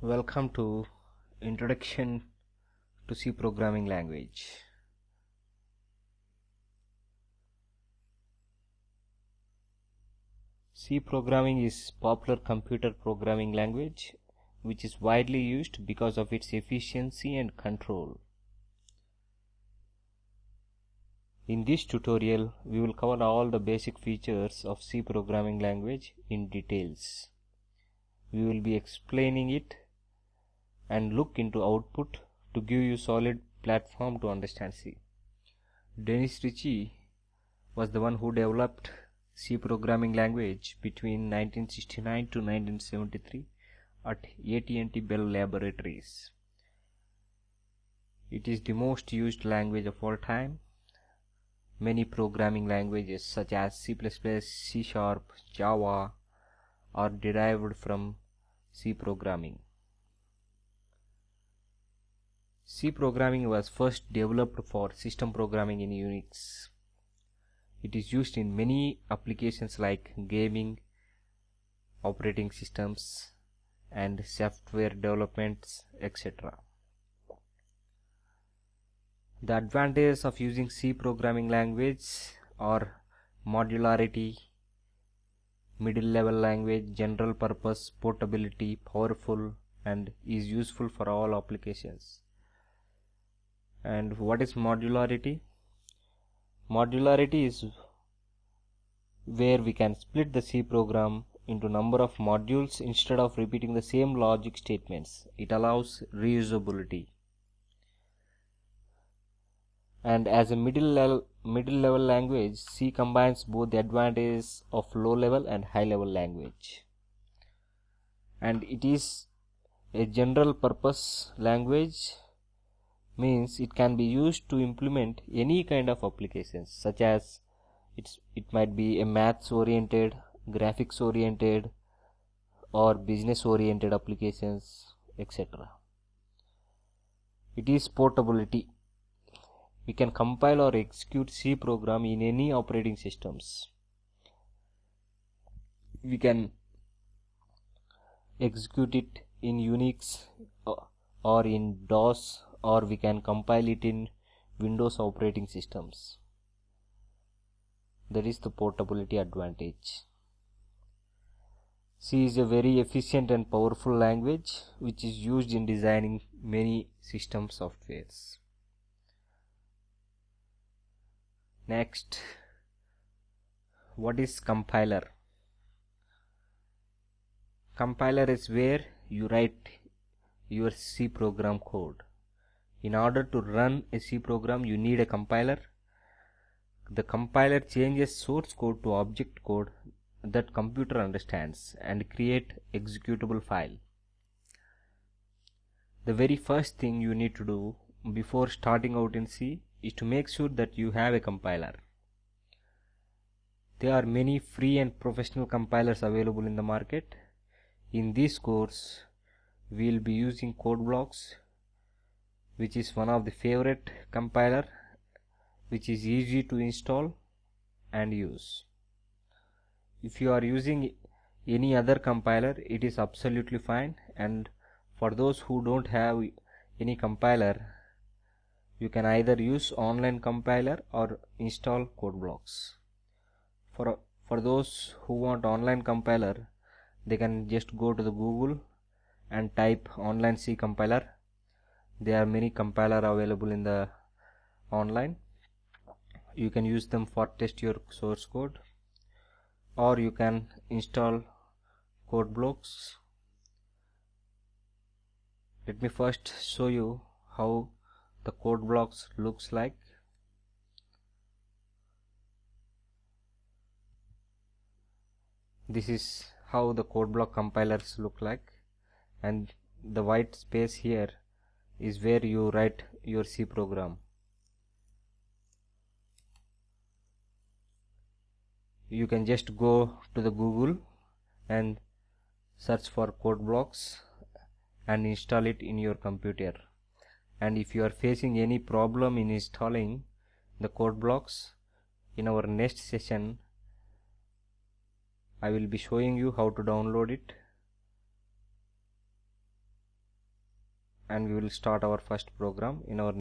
Welcome to Introduction to C Programming Language. C programming is popular computer programming language which is widely used because of its efficiency and control. In this tutorial, we will cover all the basic features of C programming language in details. We will be explaining it and look into output to give you solid platform to understand C. Dennis Ritchie was the one who developed C programming language between 1969 to 1973 at AT&T Bell Laboratories. It is the most used language of all time. Many programming languages such as C++, C#, Java are derived from C programming. C programming was first developed for system programming in Unix. It is used in many applications like gaming, operating systems, and software developments, etc. The advantages of using C programming language are modularity, middle-level language, general purpose, portability, powerful, and is useful for all applications. And what is modularity? Modularity is where we can split the C program into number of modules instead of repeating the same logic statements. It allows reusability. And as a middle level language, C combines both the advantages of low level and high level language. And it is a general purpose language, means it can be used to implement any kind of applications, such as it might be a maths oriented, graphics oriented, or business oriented applications, etc. It is portability. We can compile or execute C program in any operating systems. We can execute it in Unix or in DOS, or we can compile it in Windows operating systems. That is the portability advantage. C is a very efficient and powerful language which is used in designing many system softwares. Next, what is compiler? Compiler is where you write your C program code. In order to run a C program, you need a compiler. The compiler changes source code to object code that computer understands and create executable file. The very first thing you need to do before starting out in C is to make sure that you have a compiler. There are many free and professional compilers available in the market. In this course, we will be using CodeBlocks, which is one of the favorite compiler, which is easy to install and use. If you are using any other compiler, it is absolutely fine, and for those who don't have any compiler, you can either use online compiler or install CodeBlocks. For those who want online compiler, they can just go to the Google and type online C compiler. There are many compiler available in the online. You can use them for test your source code, or you can install CodeBlocks. Let me first show you how the CodeBlocks looks like. This is how the CodeBlock compilers look like, and the white space here is where you write your C program. You can just go to the Google and search for CodeBlocks and install it in your computer. And if you are facing any problem in installing the CodeBlocks, in our next session I will be showing you how to download it. and we will start our first program in our